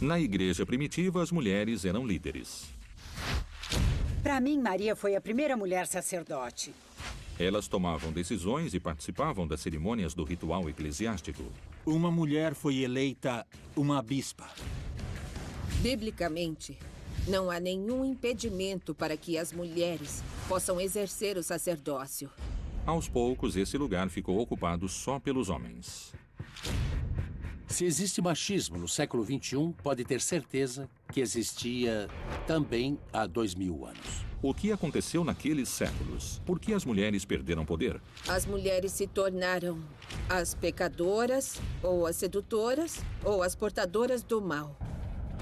Na igreja primitiva, as mulheres eram líderes. Para mim, Maria foi a primeira mulher sacerdote. Elas tomavam decisões e participavam das cerimônias do ritual eclesiástico. Uma mulher foi eleita uma bispa. Biblicamente, não há nenhum impedimento para que as mulheres possam exercer o sacerdócio. Aos poucos, esse lugar ficou ocupado só pelos homens. Se existe machismo no século XXI, pode ter certeza que existia também há 2000 anos. O que aconteceu naqueles séculos? Por que as mulheres perderam poder? As mulheres se tornaram as pecadoras, ou as sedutoras, ou as portadoras do mal.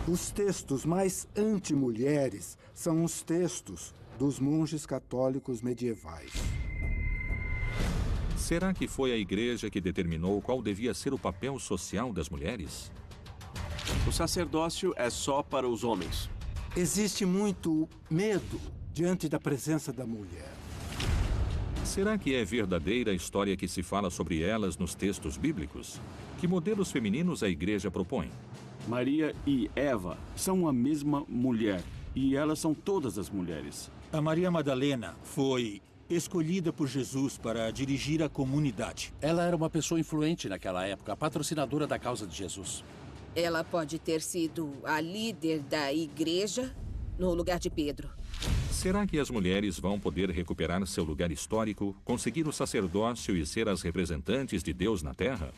Os textos mais anti-mulheres são os textos dos monges católicos medievais. Será que foi a igreja que determinou qual devia ser o papel social das mulheres? O sacerdócio é só para os homens. Existe muito medo diante da presença da mulher. Será que é verdadeira a história que se fala sobre elas nos textos bíblicos? Que modelos femininos a igreja propõe? Maria e Eva são a mesma mulher, e elas são todas as mulheres. A Maria Madalena foi escolhida por Jesus para dirigir a comunidade. Ela era uma pessoa influente naquela época, a patrocinadora da causa de Jesus. Ela pode ter sido a líder da igreja no lugar de Pedro. Será que as mulheres vão poder recuperar seu lugar histórico, conseguir o sacerdócio e ser as representantes de Deus na Terra?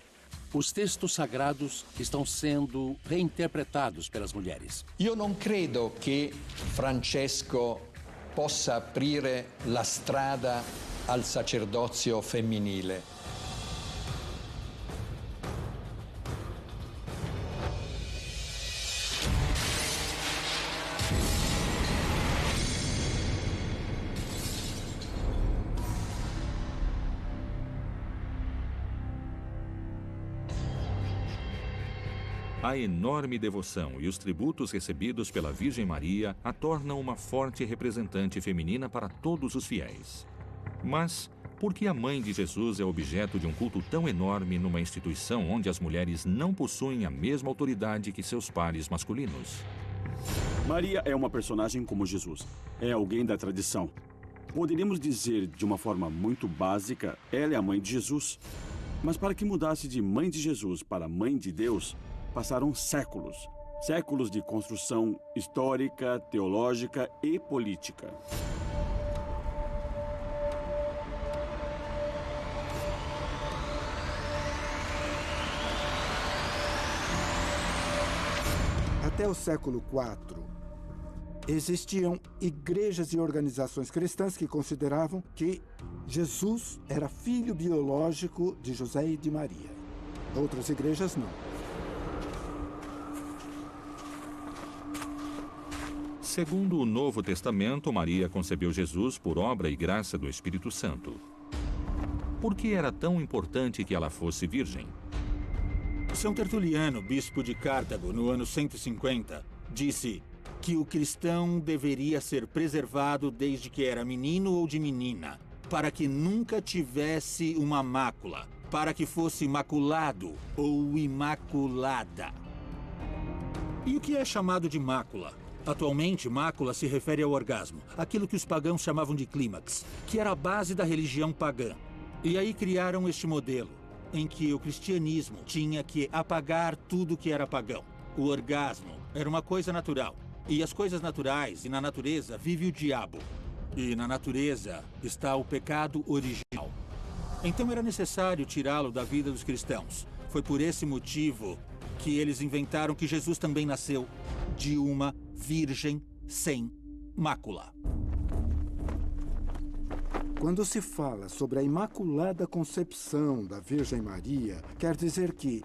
Os textos sagrados estão sendo reinterpretados pelas mulheres. Io non credo che Francesco possa aprire la strada al sacerdozio femminile. A enorme devoção e os tributos recebidos pela Virgem Maria a tornam uma forte representante feminina para todos os fiéis. Mas por que a mãe de Jesus é objeto de um culto tão enorme numa instituição onde as mulheres não possuem a mesma autoridade que seus pares masculinos? Maria é uma personagem como Jesus. É alguém da tradição. Poderíamos dizer, de uma forma muito básica, ela é a mãe de Jesus. Mas para que mudasse de mãe de Jesus para mãe de Deus, passaram séculos. Séculos de construção histórica, teológica e política. Até o século IV, existiam igrejas e organizações cristãs que consideravam que Jesus era filho biológico de José e de Maria. Outras igrejas não. Segundo o Novo Testamento, Maria concebeu Jesus por obra e graça do Espírito Santo. Por que era tão importante que ela fosse virgem? São Tertuliano, bispo de Cartago, no ano 150, disse que o cristão deveria ser preservado desde que era menino ou de menina, para que nunca tivesse uma mácula, para que fosse imaculado ou imaculada. E o que é chamado de mácula? Atualmente, mácula se refere ao orgasmo, aquilo que os pagãos chamavam de clímax, que era a base da religião pagã. E aí criaram este modelo, em que o cristianismo tinha que apagar tudo que era pagão. O orgasmo era uma coisa natural, e as coisas naturais e na natureza vive o diabo. E na natureza está o pecado original. Então era necessário tirá-lo da vida dos cristãos. Foi por esse motivo que eles inventaram que Jesus também nasceu de uma virgem sem mácula. Quando se fala sobre a Imaculada Concepção da Virgem Maria, quer dizer que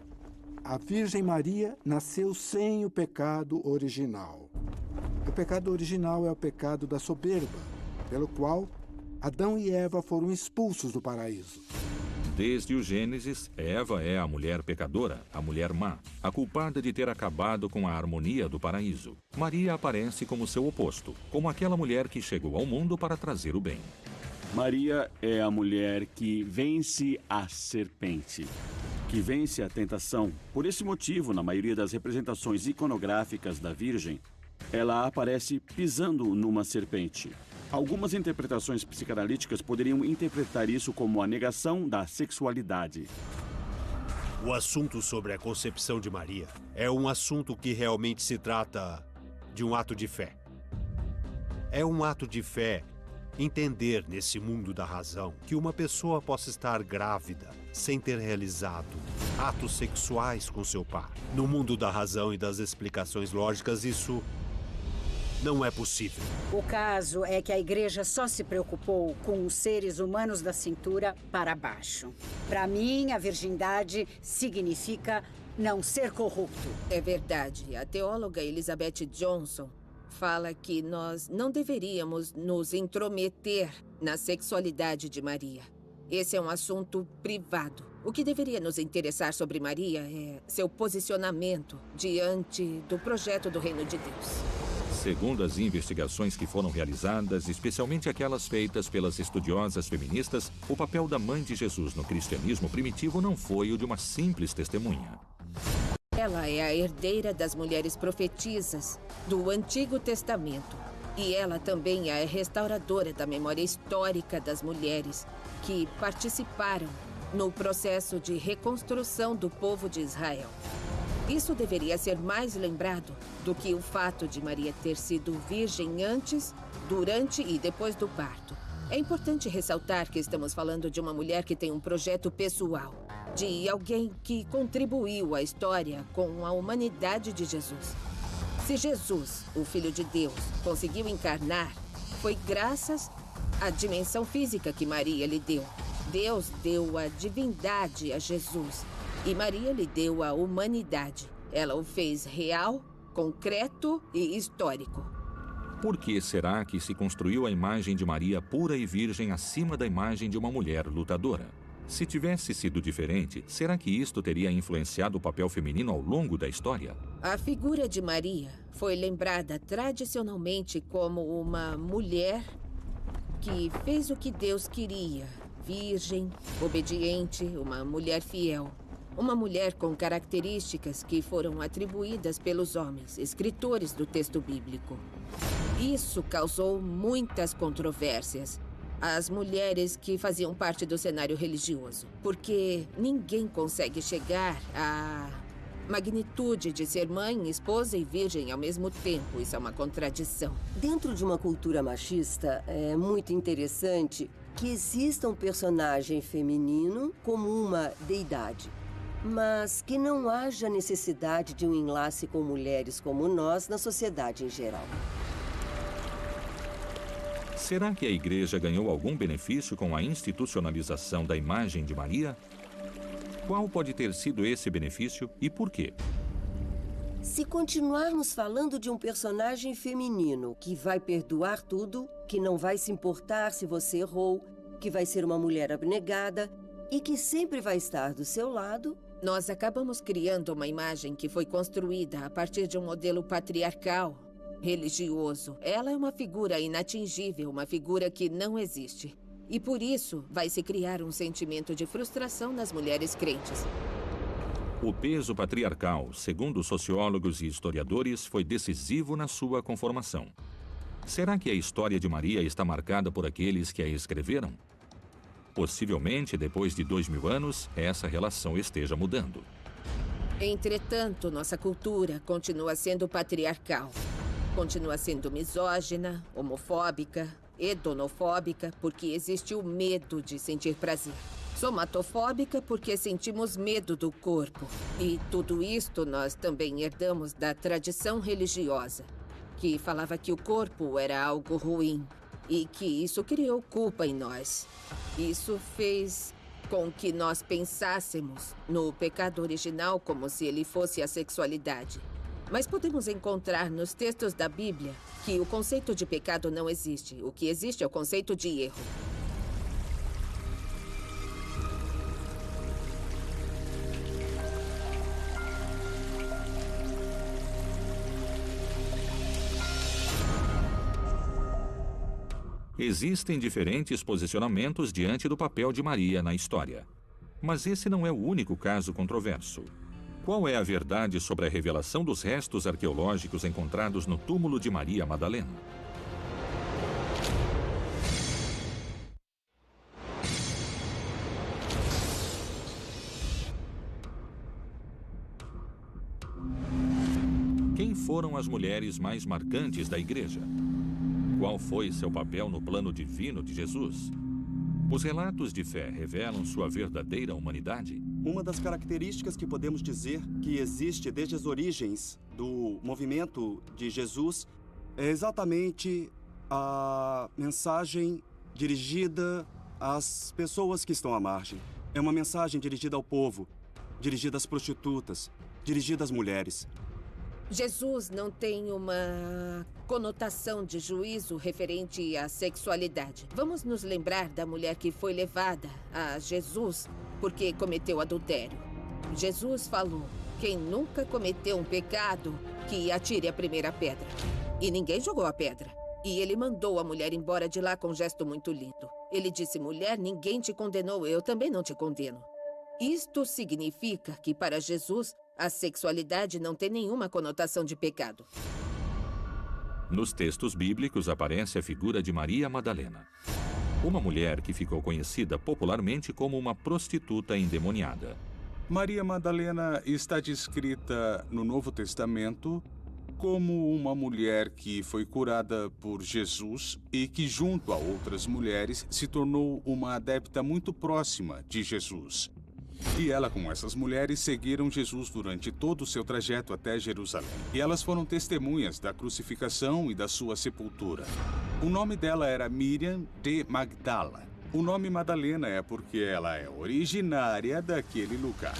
a Virgem Maria nasceu sem o pecado original. O pecado original é o pecado da soberba, pelo qual Adão e Eva foram expulsos do paraíso. Desde o Gênesis, Eva é a mulher pecadora, a mulher má, a culpada de ter acabado com a harmonia do paraíso. Maria aparece como seu oposto, como aquela mulher que chegou ao mundo para trazer o bem. Maria é a mulher que vence a serpente. que vence a tentação. Por esse motivo, na maioria das representações iconográficas da Virgem, ela aparece pisando numa serpente. Algumas interpretações psicanalíticas poderiam interpretar isso como a negação da sexualidade. O assunto sobre a concepção de Maria é um assunto que realmente se trata de um ato de fé. É um ato de fé entender nesse mundo da razão que uma pessoa possa estar grávida sem ter realizado atos sexuais com seu par. No mundo da razão e das explicações lógicas, isso não é possível. O caso é que a igreja só se preocupou com os seres humanos da cintura para baixo. Para mim, a virgindade significa não ser corrupto. É verdade. A teóloga Elizabeth Johnson fala que nós não deveríamos nos intrometer na sexualidade de Maria. Esse é um assunto privado. O que deveria nos interessar sobre Maria é seu posicionamento diante do projeto do Reino de Deus. Segundo as investigações que foram realizadas, especialmente aquelas feitas pelas estudiosas feministas, o papel da mãe de Jesus no cristianismo primitivo não foi o de uma simples testemunha. Ela é a herdeira das mulheres profetisas do Antigo Testamento. E ela também é a restauradora da memória histórica das mulheres que participaram no processo de reconstrução do povo de Israel. Isso deveria ser mais lembrado do que o fato de Maria ter sido virgem antes, durante e depois do parto. É importante ressaltar que estamos falando de uma mulher que tem um projeto pessoal, de alguém que contribuiu à história com a humanidade de Jesus. Se Jesus, o Filho de Deus, conseguiu encarnar, foi graças à dimensão física que Maria lhe deu. Deus deu a divindade a Jesus e Maria lhe deu a humanidade. Ela o fez real, concreto e histórico. Por que será que se construiu a imagem de Maria pura e virgem acima da imagem de uma mulher lutadora? Se tivesse sido diferente, será que isto teria influenciado o papel feminino ao longo da história? A figura de Maria foi lembrada tradicionalmente como uma mulher que fez o que Deus queria. Virgem, obediente, uma mulher fiel. Uma mulher com características que foram atribuídas pelos homens, escritores do texto bíblico. Isso causou muitas controvérsias. As mulheres que faziam parte do cenário religioso. Porque ninguém consegue chegar à magnitude de ser mãe, esposa e virgem ao mesmo tempo. Isso é uma contradição. Dentro de uma cultura machista, é muito interessante que exista um personagem feminino como uma deidade. Mas que não haja necessidade de um enlace com mulheres como nós na sociedade em geral. Será que a igreja ganhou algum benefício com a institucionalização da imagem de Maria? Qual pode ter sido esse benefício e por quê? Se continuarmos falando de um personagem feminino que vai perdoar tudo, que não vai se importar se você errou, que vai ser uma mulher abnegada e que sempre vai estar do seu lado, nós acabamos criando uma imagem que foi construída a partir de um modelo patriarcal, religioso. Ela é uma figura inatingível, uma figura que não existe. E por isso vai se criar um sentimento de frustração nas mulheres crentes. O peso patriarcal, segundo sociólogos e historiadores, foi decisivo na sua conformação. Será que a história de Maria está marcada por aqueles que a escreveram? Possivelmente, depois de 2000 anos, essa relação esteja mudando. Entretanto, nossa cultura continua sendo patriarcal. Continua sendo misógina, homofóbica, hedonofóbica, porque existe o medo de sentir prazer. Somatofóbica, porque sentimos medo do corpo. E tudo isto nós também herdamos da tradição religiosa, que falava que o corpo era algo ruim. E que isso criou culpa em nós. Isso fez com que nós pensássemos no pecado original como se ele fosse a sexualidade. Mas podemos encontrar nos textos da Bíblia que o conceito de pecado não existe. O que existe é o conceito de erro. Existem diferentes posicionamentos diante do papel de Maria na história. Mas esse não é o único caso controverso. Qual é a verdade sobre a revelação dos restos arqueológicos encontrados no túmulo de Maria Madalena? Quem foram as mulheres mais marcantes da igreja? Qual foi seu papel no plano divino de Jesus? Os relatos de fé revelam sua verdadeira humanidade? Uma das características que podemos dizer que existe desde as origens do movimento de Jesus é exatamente a mensagem dirigida às pessoas que estão à margem. É uma mensagem dirigida ao povo, dirigida às prostitutas, dirigida às mulheres. Jesus não tem uma conotação de juízo referente à sexualidade. Vamos nos lembrar da mulher que foi levada a Jesus porque cometeu adultério. Jesus falou: quem nunca cometeu um pecado, que atire a primeira pedra. E ninguém jogou a pedra. E ele mandou a mulher embora de lá com um gesto muito lindo. Ele disse: mulher, ninguém te condenou, eu também não te condeno. Isto significa que para Jesus a sexualidade não tem nenhuma conotação de pecado. Nos textos bíblicos aparece a figura de Maria Madalena, uma mulher que ficou conhecida popularmente como uma prostituta endemoniada. Maria Madalena está descrita no Novo Testamento como uma mulher que foi curada por Jesus e que, junto a outras mulheres, se tornou uma adepta muito próxima de Jesus. E ela, com essas mulheres, seguiram Jesus durante todo o seu trajeto até Jerusalém. E elas foram testemunhas da crucificação e da sua sepultura. O nome dela era Miriam de Magdala. O nome Madalena é porque ela é originária daquele lugar.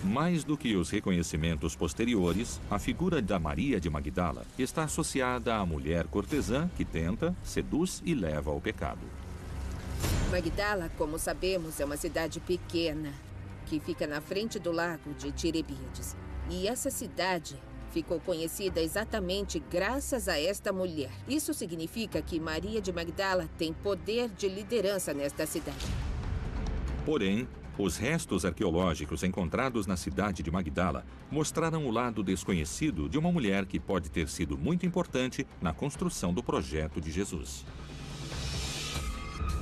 Mais do que os reconhecimentos posteriores, a figura da Maria de Magdala está associada à mulher cortesã que tenta, seduz e leva ao pecado. Magdala, como sabemos, é uma cidade pequena que fica na frente do lago de Tiberíades. E essa cidade ficou conhecida exatamente graças a esta mulher. Isso significa que Maria de Magdala tem poder de liderança nesta cidade. Porém, os restos arqueológicos encontrados na cidade de Magdala mostraram o lado desconhecido de uma mulher que pode ter sido muito importante na construção do projeto de Jesus.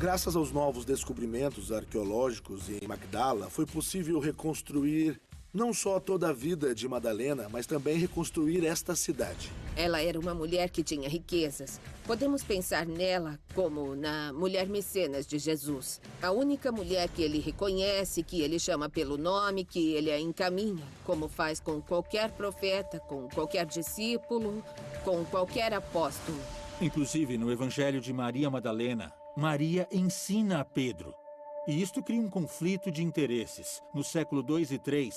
Graças aos novos descobrimentos arqueológicos em Magdala, foi possível reconstruir não só toda a vida de Madalena, mas também reconstruir esta cidade. Ela era uma mulher que tinha riquezas. Podemos pensar nela como na mulher mecenas de Jesus. A única mulher que ele reconhece, que ele chama pelo nome, que ele a encaminha, como faz com qualquer profeta, com qualquer discípulo, com qualquer apóstolo. Inclusive, no Evangelho de Maria Madalena, Maria ensina a Pedro. E isto cria um conflito de interesses. No século II e III,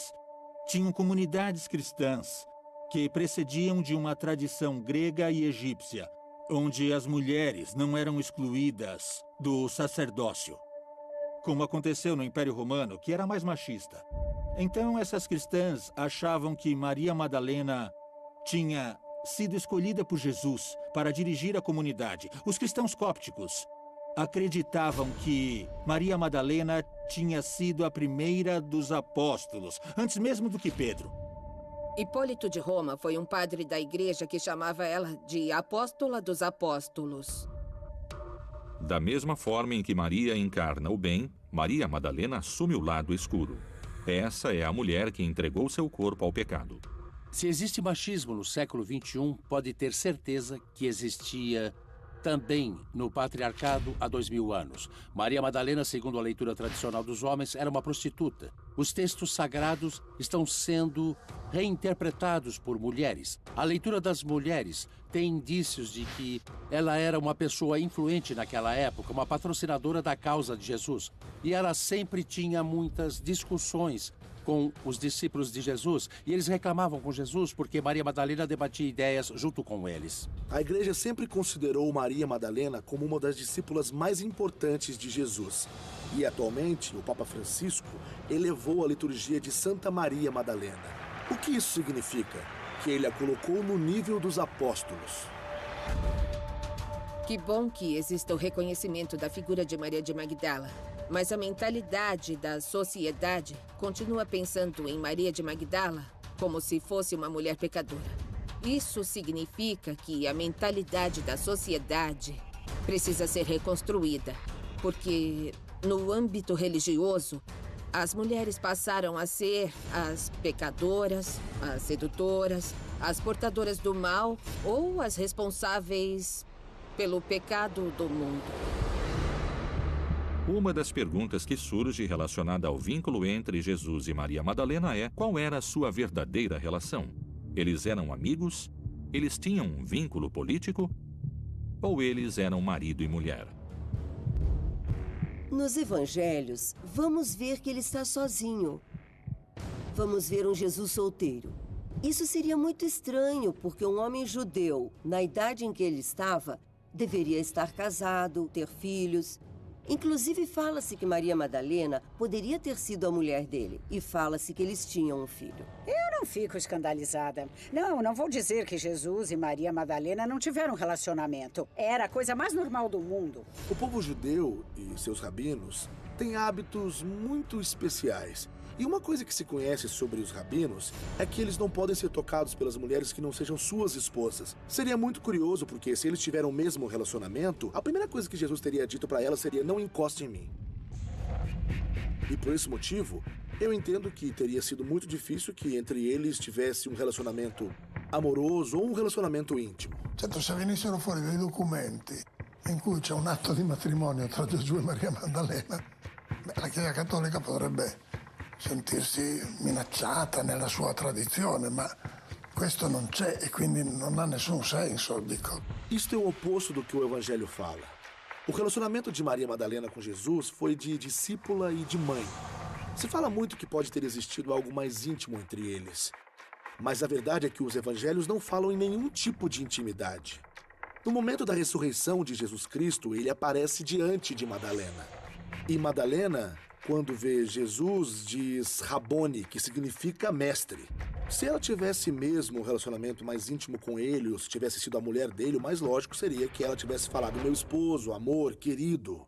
tinham comunidades cristãs que precediam de uma tradição grega e egípcia, onde as mulheres não eram excluídas do sacerdócio, como aconteceu no Império Romano, que era mais machista. Então, essas cristãs achavam que Maria Madalena tinha sido escolhida por Jesus para dirigir a comunidade. Os cristãos cópticos acreditavam que Maria Madalena tinha sido a primeira dos apóstolos, antes mesmo do que Pedro. Hipólito de Roma foi um padre da igreja que chamava ela de Apóstola dos Apóstolos. Da mesma forma em que Maria encarna o bem, Maria Madalena assume o lado escuro. Essa é a mulher que entregou seu corpo ao pecado. Se existe machismo no século XXI, pode ter certeza que existia também no patriarcado há 2000 anos. Maria Madalena, segundo a leitura tradicional dos homens, era uma prostituta. Os textos sagrados estão sendo reinterpretados por mulheres. A leitura das mulheres tem indícios de que ela era uma pessoa influente naquela época, uma patrocinadora da causa de Jesus. E ela sempre tinha muitas discussões com os discípulos de Jesus, e eles reclamavam com Jesus porque Maria Madalena debatia ideias junto com eles. A igreja sempre considerou Maria Madalena como uma das discípulas mais importantes de Jesus. E atualmente, o Papa Francisco elevou a liturgia de Santa Maria Madalena. O que isso significa? Que ele a colocou no nível dos apóstolos. Que bom que exista o reconhecimento da figura de Maria de Magdala. Mas a mentalidade da sociedade continua pensando em Maria de Magdala como se fosse uma mulher pecadora. Isso significa que a mentalidade da sociedade precisa ser reconstruída, porque no âmbito religioso, as mulheres passaram a ser as pecadoras, as sedutoras, as portadoras do mal ou as responsáveis pelo pecado do mundo. Uma das perguntas que surge relacionada ao vínculo entre Jesus e Maria Madalena é: qual era a sua verdadeira relação? Eles eram amigos? Eles tinham um vínculo político? Ou eles eram marido e mulher? Nos evangelhos, vamos ver que ele está sozinho. Vamos ver um Jesus solteiro. Isso seria muito estranho, porque um homem judeu, na idade em que ele estava, deveria estar casado, ter filhos. Inclusive, fala-se que Maria Madalena poderia ter sido a mulher dele. E fala-se que eles tinham um filho. Eu não fico escandalizada. Não vou dizer que Jesus e Maria Madalena não tiveram relacionamento. Era a coisa mais normal do mundo. O povo judeu e seus rabinos têm hábitos muito especiais. E uma coisa que se conhece sobre os rabinos é que eles não podem ser tocados pelas mulheres que não sejam suas esposas. Seria muito curioso, porque se eles tiveram o mesmo relacionamento, a primeira coisa que Jesus teria dito para ela seria: não encoste em mim. E por esse motivo, eu entendo que teria sido muito difícil que entre eles tivesse um relacionamento amoroso ou um relacionamento íntimo. Certo, se venissero fuori dei documenti in cui c'è un atto di matrimonio tra Gesù e Maria Maddalena, la Chiesa Cattolica potrebbe sentirsi minacciata nella sua tradizione, ma questo non c'è e quindi non ha nessun senso, dico. Isto é o oposto do que o Evangelho fala. O relacionamento de Maria Madalena com Jesus foi de discípula e de mãe. Se fala muito que pode ter existido algo mais íntimo entre eles. Mas a verdade é que os evangelhos não falam em nenhum tipo de intimidade. No momento da ressurreição de Jesus Cristo, ele aparece diante de Madalena. E Madalena, quando vê Jesus, diz Rabone, que significa mestre. Se ela tivesse mesmo um relacionamento mais íntimo com ele, ou se tivesse sido a mulher dele, o mais lógico seria que ela tivesse falado meu esposo, amor, querido.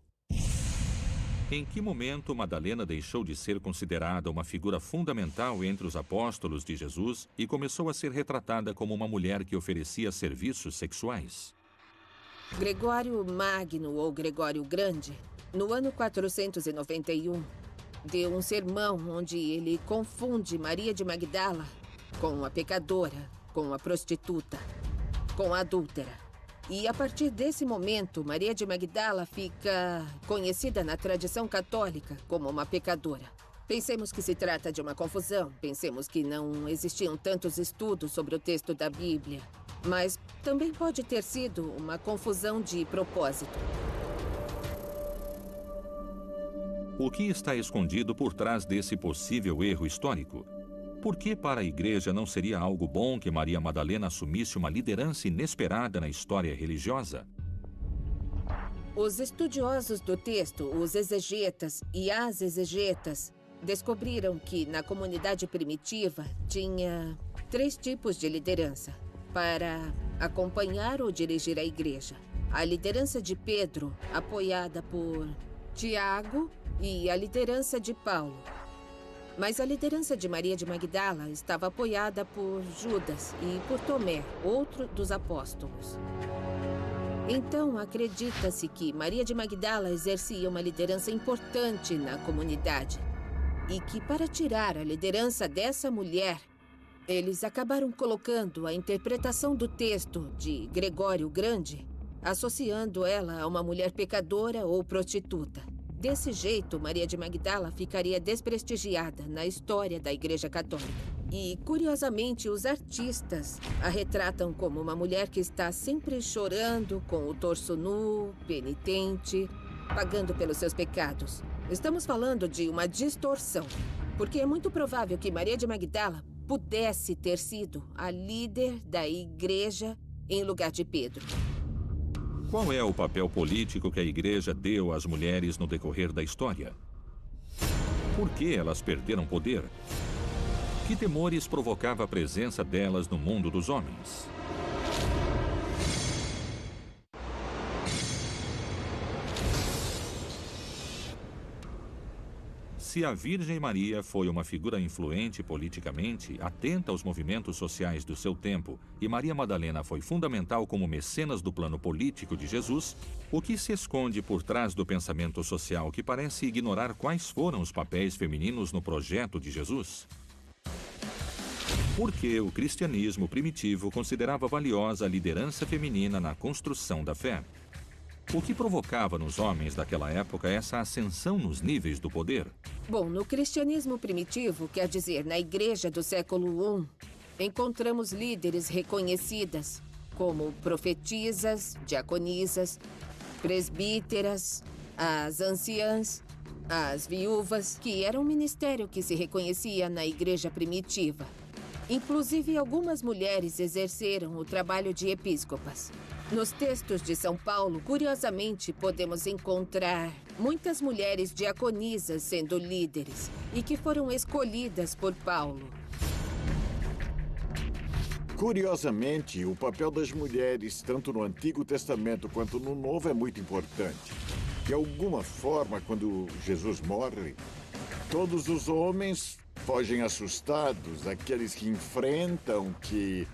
Em que momento Madalena deixou de ser considerada uma figura fundamental entre os apóstolos de Jesus e começou a ser retratada como uma mulher que oferecia serviços sexuais? Gregório Magno, ou Gregório Grande, no ano 491, deu um sermão onde ele confunde Maria de Magdala com a pecadora, com a prostituta, com a adúltera. E a partir desse momento, Maria de Magdala fica conhecida na tradição católica como uma pecadora. Pensemos que se trata de uma confusão, pensemos que não existiam tantos estudos sobre o texto da Bíblia, mas também pode ter sido uma confusão de propósito. O que está escondido por trás desse possível erro histórico? Por que para a igreja não seria algo bom que Maria Madalena assumisse uma liderança inesperada na história religiosa? Os estudiosos do texto, os exegetas e as exegetas, descobriram que na comunidade primitiva tinha 3 tipos de liderança para acompanhar ou dirigir a igreja. A liderança de Pedro, apoiada por Tiago, e a liderança de Paulo. Mas a liderança de Maria de Magdala estava apoiada por Judas e por Tomé, outro dos apóstolos. Então, acredita-se que Maria de Magdala exercia uma liderança importante na comunidade e que, para tirar a liderança dessa mulher, eles acabaram colocando a interpretação do texto de Gregório Grande, associando ela a uma mulher pecadora ou prostituta. Desse jeito, Maria de Magdala ficaria desprestigiada na história da Igreja Católica. E, curiosamente, os artistas a retratam como uma mulher que está sempre chorando, com o torso nu, penitente, pagando pelos seus pecados. Estamos falando de uma distorção, porque é muito provável que Maria de Magdala pudesse ter sido a líder da Igreja em lugar de Pedro. Qual é o papel político que a igreja deu às mulheres no decorrer da história? Por que elas perderam poder? Que temores provocava a presença delas no mundo dos homens? Se a Virgem Maria foi uma figura influente politicamente, atenta aos movimentos sociais do seu tempo, e Maria Madalena foi fundamental como mecenas do plano político de Jesus, o que se esconde por trás do pensamento social que parece ignorar quais foram os papéis femininos no projeto de Jesus? Por que o cristianismo primitivo considerava valiosa a liderança feminina na construção da fé? O que provocava nos homens daquela época essa ascensão nos níveis do poder? Bom, no cristianismo primitivo, quer dizer, na igreja do século I, encontramos líderes reconhecidas, como profetisas, diaconisas, presbíteras, as anciãs, as viúvas, que era um ministério que se reconhecia na igreja primitiva. Inclusive, algumas mulheres exerceram o trabalho de episcopas. Nos textos de São Paulo, curiosamente, podemos encontrar muitas mulheres diaconisas sendo líderes e que foram escolhidas por Paulo. Curiosamente, o papel das mulheres, tanto no Antigo Testamento quanto no Novo, é muito importante. De alguma forma, quando Jesus morre, todos os homens fogem assustados, aqueles que enfrentam, que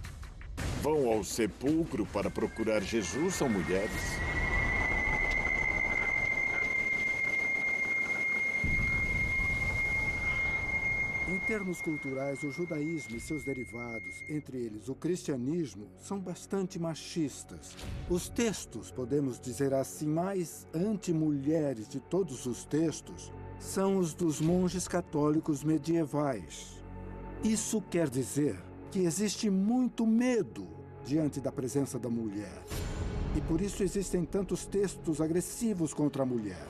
vão ao sepulcro para procurar Jesus são mulheres. Em termos culturais, o judaísmo e seus derivados, entre eles o cristianismo, são bastante machistas. Os textos, podemos dizer assim, mais anti-mulheres de todos os textos, são os dos monges católicos medievais. Isso quer dizer que existe muito medo diante da presença da mulher. E por isso existem tantos textos agressivos contra a mulher.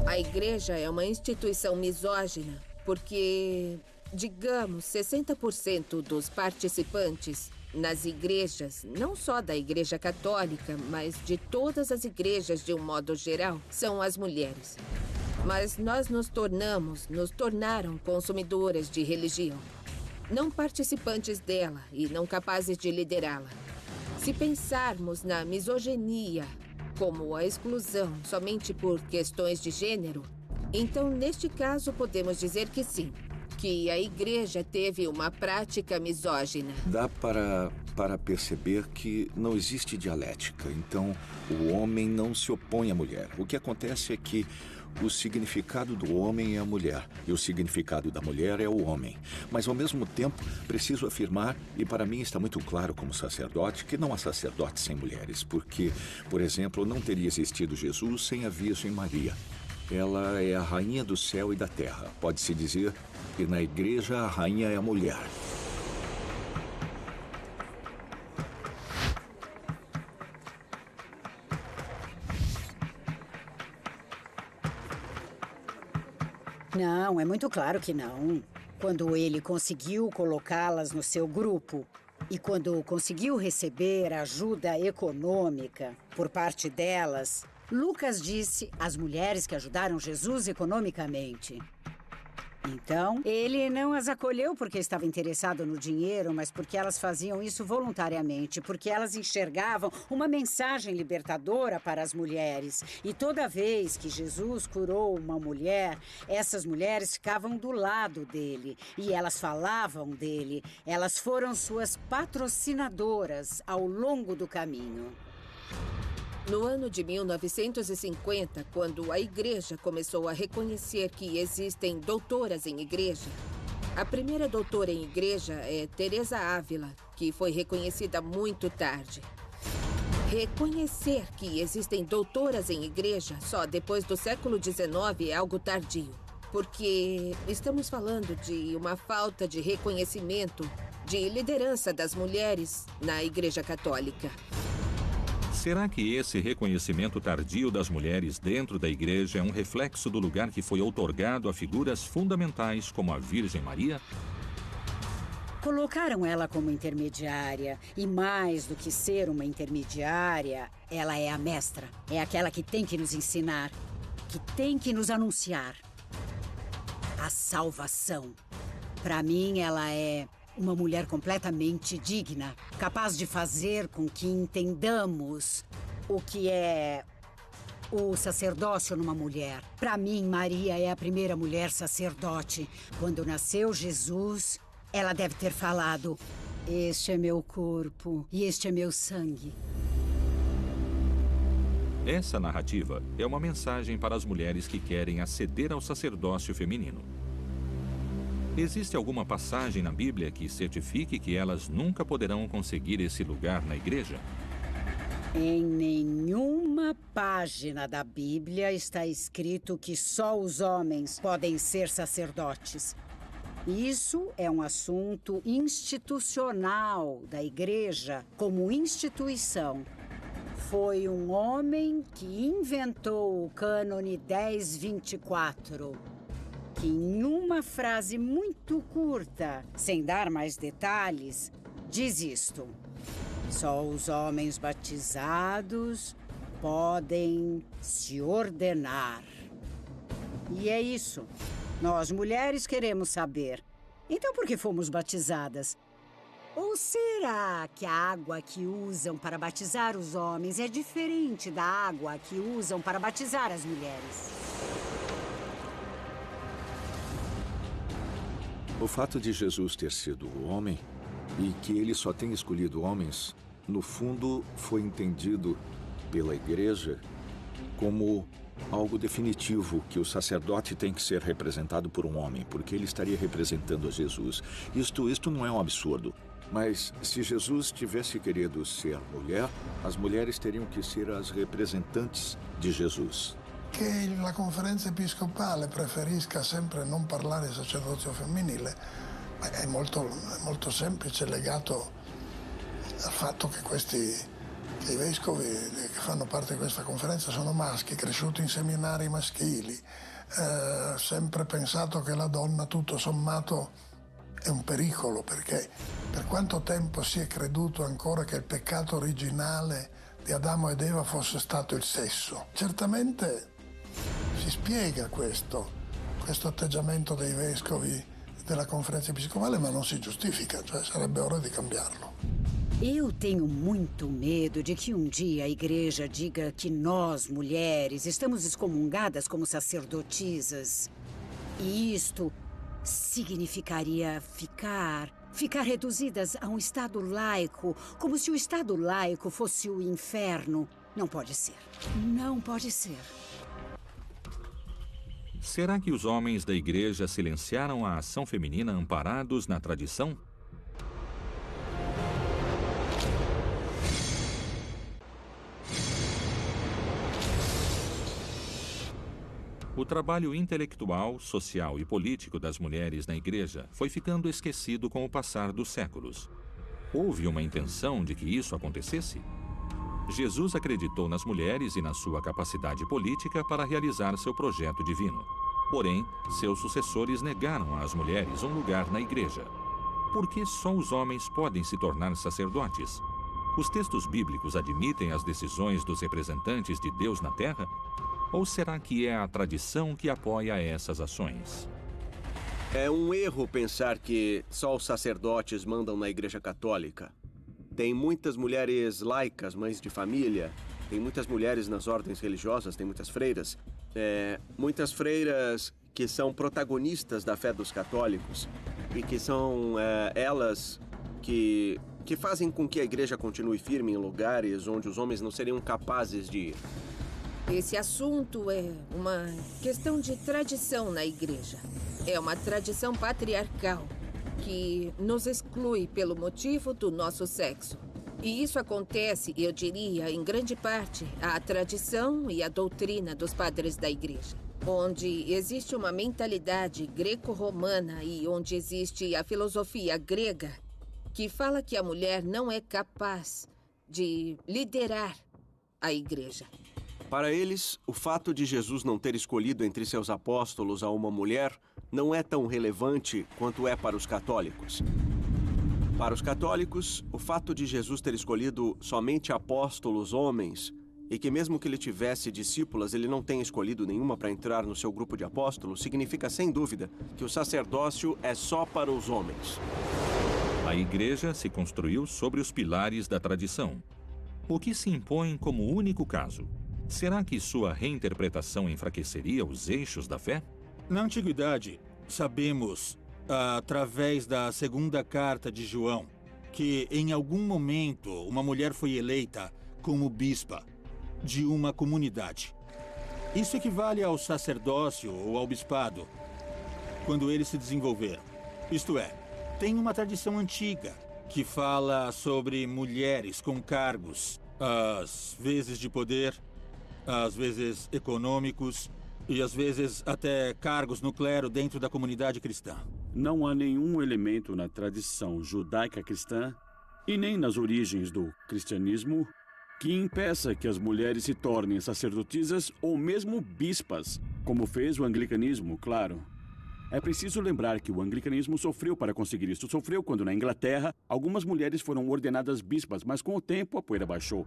A igreja é uma instituição misógina porque, digamos, 60% dos participantes nas igrejas, não só da Igreja Católica, mas de todas as igrejas de um modo geral, são as mulheres. Mas nós nos tornaram consumidoras de religião, não participantes dela e não capazes de liderá-la. Se pensarmos na misoginia como a exclusão somente por questões de gênero, então, neste caso, podemos dizer que sim, que a igreja teve uma prática misógina. Dá para perceber que não existe dialética, então o homem não se opõe à mulher. O que acontece é que o significado do homem é a mulher e o significado da mulher é o homem. Mas, ao mesmo tempo, preciso afirmar, e para mim está muito claro como sacerdote, que não há sacerdote sem mulheres, porque, por exemplo, não teria existido Jesus sem a Virgem Maria. Ela é a rainha do céu e da terra. Pode-se dizer que na igreja a rainha é a mulher. Não, é muito claro que não. Quando ele conseguiu colocá-las no seu grupo e quando conseguiu receber ajuda econômica por parte delas, Lucas disse às mulheres que ajudaram Jesus economicamente. Então, ele não as acolheu porque estava interessado no dinheiro, mas porque elas faziam isso voluntariamente, porque elas enxergavam uma mensagem libertadora para as mulheres. E toda vez que Jesus curou uma mulher, essas mulheres ficavam do lado dele e elas falavam dele. Elas foram suas patrocinadoras ao longo do caminho. No ano de 1950, quando a igreja começou a reconhecer que existem doutoras em igreja, a primeira doutora em igreja é Teresa Ávila, que foi reconhecida muito tarde. Reconhecer que existem doutoras em igreja só depois do século XIX é algo tardio, porque estamos falando de uma falta de reconhecimento de liderança das mulheres na Igreja Católica. Será que esse reconhecimento tardio das mulheres dentro da igreja é um reflexo do lugar que foi outorgado a figuras fundamentais como a Virgem Maria? Colocaram ela como intermediária. E mais do que ser uma intermediária, ela é a mestra. É aquela que tem que nos ensinar, que tem que nos anunciar a salvação. Para mim, ela é uma mulher completamente digna, capaz de fazer com que entendamos o que é o sacerdócio numa mulher. Para mim, Maria é a primeira mulher sacerdote. Quando nasceu Jesus, ela deve ter falado: "Este é meu corpo e este é meu sangue." Essa narrativa é uma mensagem para as mulheres que querem aceder ao sacerdócio feminino. Existe alguma passagem na Bíblia que certifique que elas nunca poderão conseguir esse lugar na igreja? Em nenhuma página da Bíblia está escrito que só os homens podem ser sacerdotes. Isso é um assunto institucional da igreja como instituição. Foi um homem que inventou o cânone 1024, que em uma frase muito curta, sem dar mais detalhes, diz isto: só os homens batizados podem se ordenar. E é isso. Nós, mulheres, queremos saber. Então, por que fomos batizadas? Ou será que a água que usam para batizar os homens é diferente da água que usam para batizar as mulheres? O fato de Jesus ter sido homem e que ele só tem escolhido homens, no fundo, foi entendido pela igreja como algo definitivo, que o sacerdote tem que ser representado por um homem, porque ele estaria representando a Jesus. Isto não é um absurdo. Mas se Jesus tivesse querido ser mulher, as mulheres teriam que ser as representantes de Jesus. Che la conferenza episcopale preferisca sempre non parlare di sacerdozio femminile è molto semplice, legato al fatto che i vescovi che fanno parte di questa conferenza sono maschi, cresciuti in seminari maschili, sempre pensato che la donna tutto sommato è un pericolo, perché per quanto tempo si è creduto ancora che il peccato originale di Adamo ed Eva fosse stato il sesso. Certamente si spiega questo atteggiamento dei vescovi della conferenza episcopale, ma non si giustifica, cioè sarebbe ora di cambiarlo. Eu tenho muito medo de que um dia a igreja diga que nós, mulheres, estamos excomungadas como sacerdotisas. E isto significaria ficar reduzidas a um estado laico, como se o estado laico fosse o inferno. Não pode ser. Não pode ser. Será que os homens da igreja silenciaram a ação feminina amparados na tradição? O trabalho intelectual, social e político das mulheres na igreja foi ficando esquecido com o passar dos séculos. Houve uma intenção de que isso acontecesse? Jesus acreditou nas mulheres e na sua capacidade política para realizar seu projeto divino. Porém, seus sucessores negaram às mulheres um lugar na igreja. Por que só os homens podem se tornar sacerdotes? Os textos bíblicos admitem as decisões dos representantes de Deus na terra? Ou será que é a tradição que apoia essas ações? É um erro pensar que só os sacerdotes mandam na Igreja Católica. Tem muitas mulheres laicas, mães de família, tem muitas mulheres nas ordens religiosas, tem muitas freiras. Muitas freiras que são protagonistas da fé dos católicos e que são elas que fazem com que a Igreja continue firme em lugares onde os homens não seriam capazes de ir. Esse assunto é uma questão de tradição na igreja. É uma tradição patriarcal que nos exclui pelo motivo do nosso sexo. E isso acontece, eu diria, em grande parte, à tradição e à doutrina dos padres da igreja. Onde existe uma mentalidade greco-romana e onde existe a filosofia grega que fala que a mulher não é capaz de liderar a igreja. Para eles, o fato de Jesus não ter escolhido entre seus apóstolos a uma mulher não é tão relevante quanto é para os católicos. Para os católicos, o fato de Jesus ter escolhido somente apóstolos homens e que mesmo que ele tivesse discípulas, ele não tenha escolhido nenhuma para entrar no seu grupo de apóstolos, significa sem dúvida que o sacerdócio é só para os homens. A igreja se construiu sobre os pilares da tradição. O que se impõe como único caso? Será que sua reinterpretação enfraqueceria os eixos da fé? Na antiguidade, sabemos, através da segunda carta de João, que em algum momento uma mulher foi eleita como bispa de uma comunidade. Isso equivale ao sacerdócio ou ao bispado, quando eles se desenvolveram. Isto é, tem uma tradição antiga que fala sobre mulheres com cargos, às vezes de poder, às vezes econômicos e às vezes até cargos no clero dentro da comunidade cristã. Não há nenhum elemento na tradição judaica cristã e nem nas origens do cristianismo que impeça que as mulheres se tornem sacerdotisas ou mesmo bispas, como fez o anglicanismo, claro. É preciso lembrar que o anglicanismo sofreu para conseguir isso. Sofreu quando, na Inglaterra, algumas mulheres foram ordenadas bispas, mas com o tempo a poeira baixou.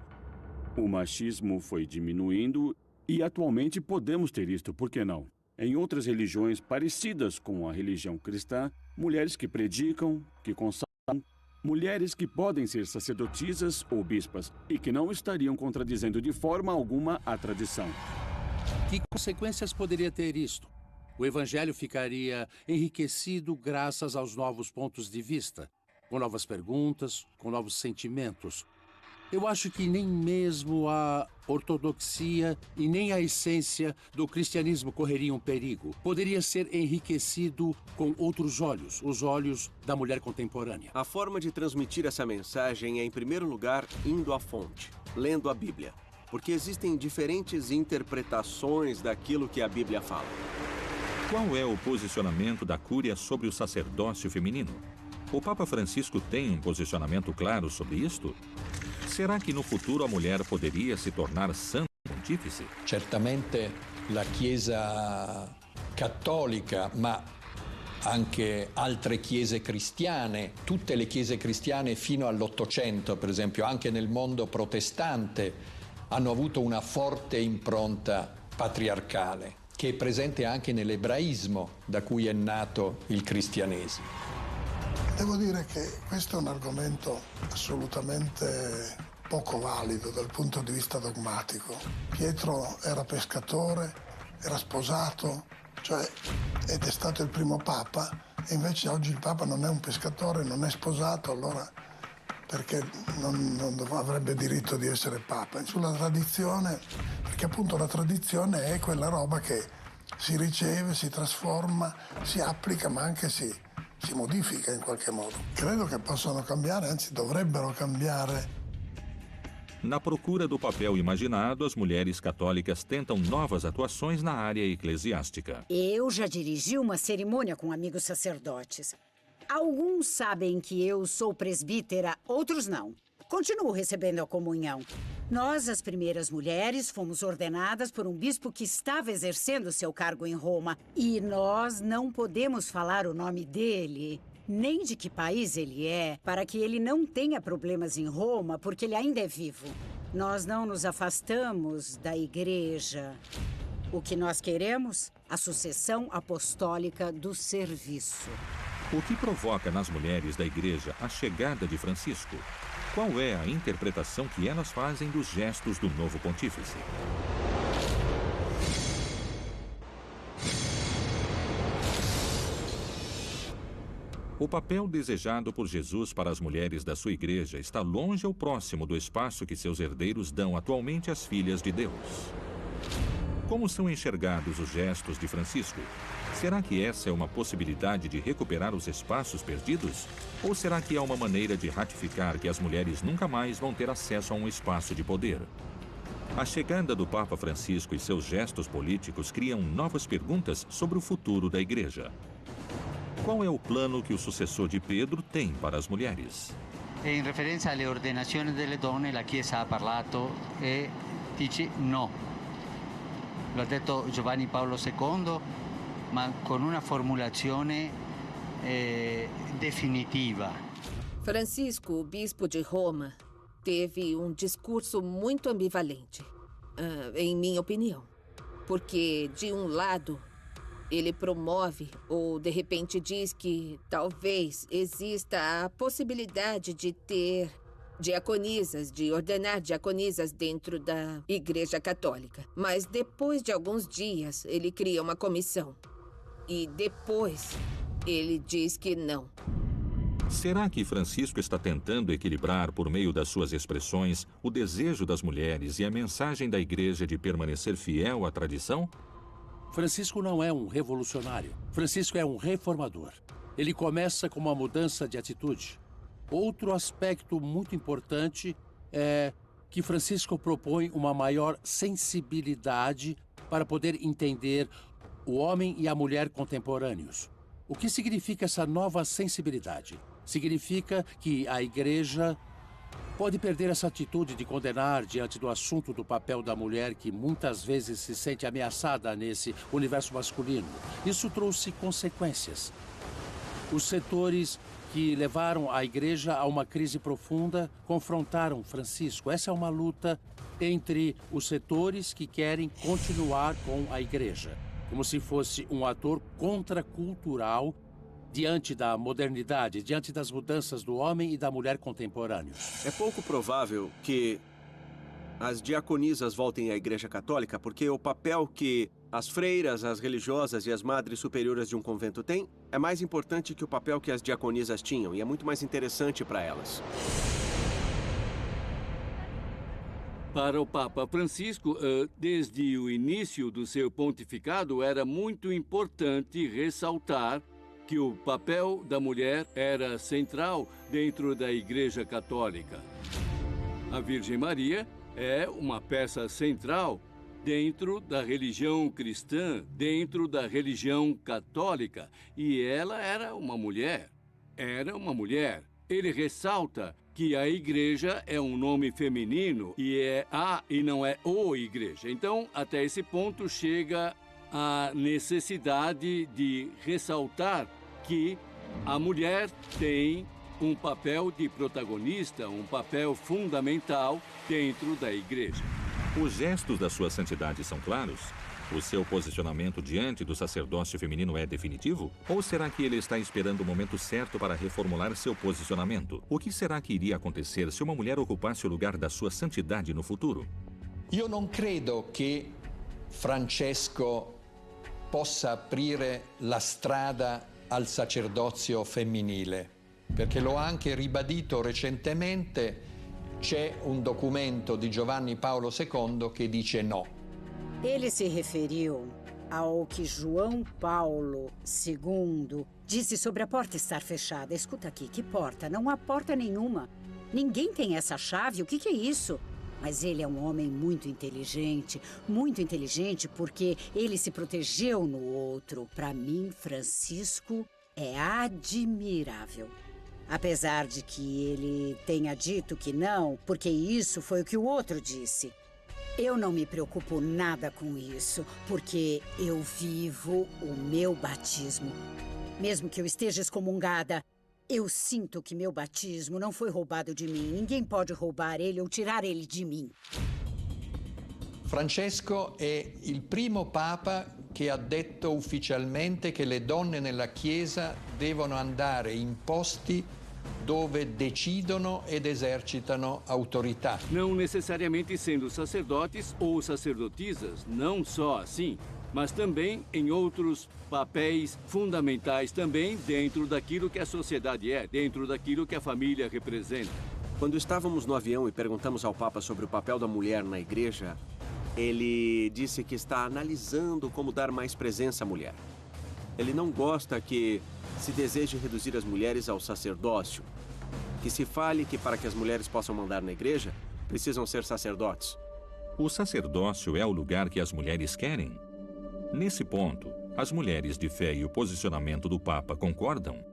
O machismo foi diminuindo e atualmente podemos ter isto, por que não? Em outras religiões parecidas com a religião cristã, mulheres que predicam, que consagram, mulheres que podem ser sacerdotisas ou bispas e que não estariam contradizendo de forma alguma a tradição. Que consequências poderia ter isto? O evangelho ficaria enriquecido graças aos novos pontos de vista, com novas perguntas, com novos sentimentos. Eu acho que nem mesmo a ortodoxia e nem a essência do cristianismo correriam perigo. Poderia ser enriquecido com outros olhos, os olhos da mulher contemporânea. A forma de transmitir essa mensagem é, em primeiro lugar, indo à fonte, lendo a Bíblia. Porque existem diferentes interpretações daquilo que a Bíblia fala. Qual é o posicionamento da Cúria sobre o sacerdócio feminino? O Papa Francisco tem um posicionamento claro sobre isto? Será que no futuro a mulher poderia se tornar santa pontífice? Certamente la Chiesa cattolica, ma anche altre chiese cristiane, tutte le chiese cristiane fino all'Ottocento, per esempio, anche nel mondo protestante, hanno avuto una forte impronta patriarcale, che è presente anche nell'ebraismo da cui è nato il cristianesimo. Devo dire che questo è un argomento assolutamente poco valido dal punto di vista dogmatico. Pietro era pescatore, era sposato, ed è stato il primo papa, e invece oggi il papa non è un pescatore, non è sposato, allora perché non avrebbe diritto di essere papa? Sulla tradizione, perché appunto la tradizione è quella roba che si riceve, si trasforma, si applica, ma anche si modifica in qualche modo. Credo che possano cambiare, anzi dovrebbero cambiare. Na procura do papel imaginado, as mulheres católicas tentam novas atuações na área eclesiástica. Eu já dirigi uma cerimônia com amigos sacerdotes. Alguns sabem que eu sou presbítera, outros não. Continuo recebendo a comunhão. Nós, as primeiras mulheres, fomos ordenadas por um bispo que estava exercendo seu cargo em Roma. E nós não podemos falar o nome dele, nem de que país ele é, para que ele não tenha problemas em Roma, porque ele ainda é vivo. Nós não nos afastamos da igreja. O que nós queremos? A sucessão apostólica do serviço. O que provoca nas mulheres da igreja a chegada de Francisco? Qual é a interpretação que elas fazem dos gestos do novo pontífice? O papel desejado por Jesus para as mulheres da sua igreja está longe ou próximo do espaço que seus herdeiros dão atualmente às filhas de Deus. Como são enxergados os gestos de Francisco? Será que essa é uma possibilidade de recuperar os espaços perdidos? Ou será que é uma maneira de ratificar que as mulheres nunca mais vão ter acesso a um espaço de poder? A chegada do Papa Francisco e seus gestos políticos criam novas perguntas sobre o futuro da igreja. Qual é o plano que o sucessor de Pedro tem para as mulheres? In referenza alle ordenazioni delle donne, la Chiesa ha parlato e dice no. Lo ha detto Giovanni Paolo II, ma con una formulazione definitiva. Francisco, o bispo de Roma, teve um discurso muito ambivalente, em minha opinião. Porque, de um lado, ele promove ou, de repente, diz que talvez exista a possibilidade de ter diaconisas, de ordenar diaconisas dentro da Igreja Católica. Mas depois de alguns dias, ele cria uma comissão. E depois, ele diz que não. Será que Francisco está tentando equilibrar, por meio das suas expressões, o desejo das mulheres e a mensagem da Igreja de permanecer fiel à tradição? Francisco não é um revolucionário. Francisco é um reformador. Ele começa com uma mudança de atitude. Outro aspecto muito importante é que Francisco propõe uma maior sensibilidade para poder entender o homem e a mulher contemporâneos. O que significa essa nova sensibilidade? Significa que a Igreja pode perder essa atitude de condenar diante do assunto do papel da mulher, que muitas vezes se sente ameaçada nesse universo masculino. Isso trouxe consequências. Os setores que levaram a Igreja a uma crise profunda confrontaram Francisco. Essa é uma luta entre os setores que querem continuar com a Igreja, como se fosse um ator contracultural diante da modernidade, diante das mudanças do homem e da mulher contemporâneos. É pouco provável que as diaconisas voltem à Igreja Católica, porque o papel que as freiras, as religiosas e as madres superiores de um convento têm é mais importante que o papel que as diaconisas tinham, e é muito mais interessante para elas. Para o Papa Francisco, desde o início do seu pontificado, era muito importante ressaltar que o papel da mulher era central dentro da Igreja Católica. A Virgem Maria é uma peça central dentro da religião cristã, dentro da religião católica. E ela era uma mulher. Era uma mulher. Ele ressalta que a igreja é um nome feminino e é a e não é o igreja. Então, até esse ponto chega a necessidade de ressaltar que a mulher tem um papel de protagonista, um papel fundamental dentro da igreja. Os gestos da sua santidade são claros? O seu posicionamento diante do sacerdócio feminino é definitivo? Ou será que ele está esperando o momento certo para reformular seu posicionamento? O que será que iria acontecer se uma mulher ocupasse o lugar da sua santidade no futuro? Io non credo che Francesco possa aprire la strada al sacerdozio femminile, perché l'ho anche ribadito recentemente. C'è un documento di Giovanni Paolo II che dice no. Ele se referiu ao que João Paulo II disse sobre a porta estar fechada. Escuta aqui, que porta? Não há porta nenhuma. Ninguém tem essa chave. O que é isso? Mas ele é um homem muito inteligente porque ele se protegeu no outro. Para mim, Francisco é admirável. Apesar de que ele tenha dito que não, porque isso foi o que o outro disse. Eu não me preocupo nada com isso, porque eu vivo o meu batismo. Mesmo que eu esteja excomungada, eu sinto que meu batismo não foi roubado de mim. Ninguém pode roubar ele ou tirar ele de mim. Francesco è il primo papa che ha detto ufficialmente che le donne nella Chiesa devono andare in posti dove decidono ed esercitano autorità. Não necessariamente sendo sacerdotes ou sacerdotisas, não só assim, mas também em outros papéis fundamentais também dentro daquilo que a sociedade é, dentro daquilo que a família representa. Quando estávamos no avião e perguntamos ao Papa sobre o papel da mulher na igreja, ele disse que está analisando como dar mais presença à mulher. Ele não gosta que se deseje reduzir as mulheres ao sacerdócio, que se fale que para que as mulheres possam mandar na igreja, precisam ser sacerdotes. O sacerdócio é o lugar que as mulheres querem? Nesse ponto, as mulheres de fé e o posicionamento do Papa concordam?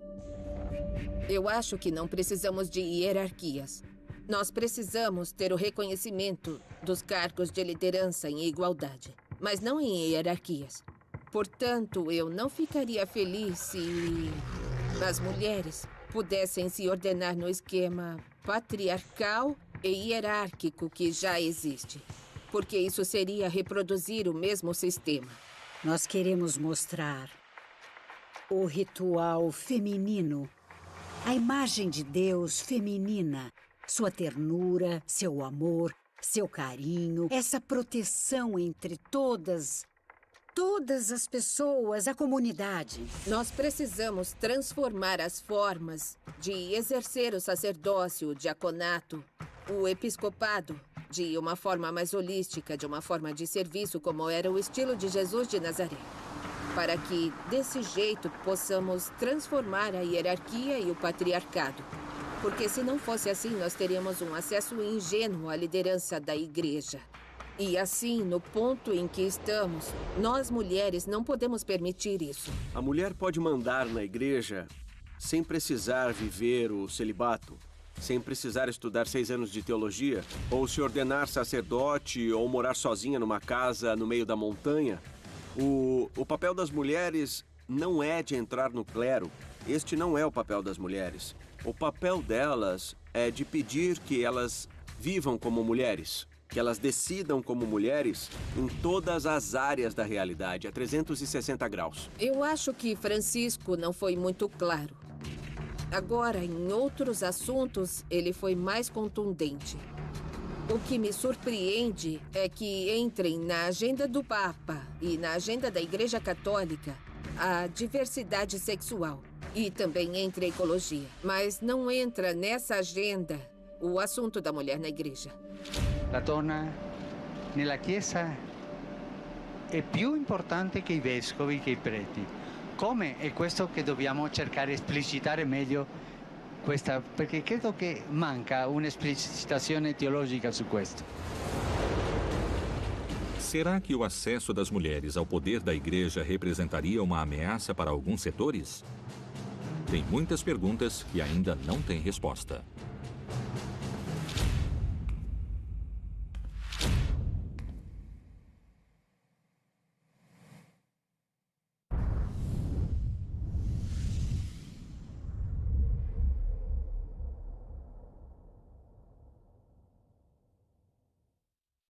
Eu acho que não precisamos de hierarquias. Nós precisamos ter o reconhecimento dos cargos de liderança em igualdade, mas não em hierarquias. Portanto, eu não ficaria feliz se as mulheres pudessem se ordenar no esquema patriarcal e hierárquico que já existe. Porque isso seria reproduzir o mesmo sistema. Nós queremos mostrar o ritual feminino, a imagem de Deus feminina, sua ternura, seu amor, seu carinho, essa proteção entre todas as pessoas, a comunidade. Nós precisamos transformar as formas de exercer o sacerdócio, o diaconato, o episcopado, de uma forma mais holística, de uma forma de serviço, como era o estilo de Jesus de Nazaré. Para que, desse jeito, possamos transformar a hierarquia e o patriarcado. Porque se não fosse assim, nós teríamos um acesso ingênuo à liderança da igreja. E assim, no ponto em que estamos, nós mulheres não podemos permitir isso. A mulher pode mandar na igreja sem precisar viver o celibato, sem precisar estudar 6 anos de teologia, ou se ordenar sacerdote, ou morar sozinha numa casa no meio da montanha. O papel das mulheres não é de entrar no clero. Este não é o papel das mulheres. O papel delas é de pedir que elas vivam como mulheres, que elas decidam como mulheres em todas as áreas da realidade, a 360 graus. Eu acho que Francisco não foi muito claro. Agora, em outros assuntos, ele foi mais contundente. O que me surpreende é que entrem na agenda do Papa e na agenda da Igreja Católica a diversidade sexual. E também entra a ecologia. Mas não entra nessa agenda o assunto da mulher na igreja. La donna nella Chiesa è più importante che i vescovi, che i preti. Come? È questo che dobbiamo cercare di esplicitare meglio questa, perché credo che manca un'esplicitazione teologica su questo. Será que o acesso das mulheres ao poder da igreja representaria uma ameaça para alguns setores? Tem muitas perguntas que ainda não têm resposta.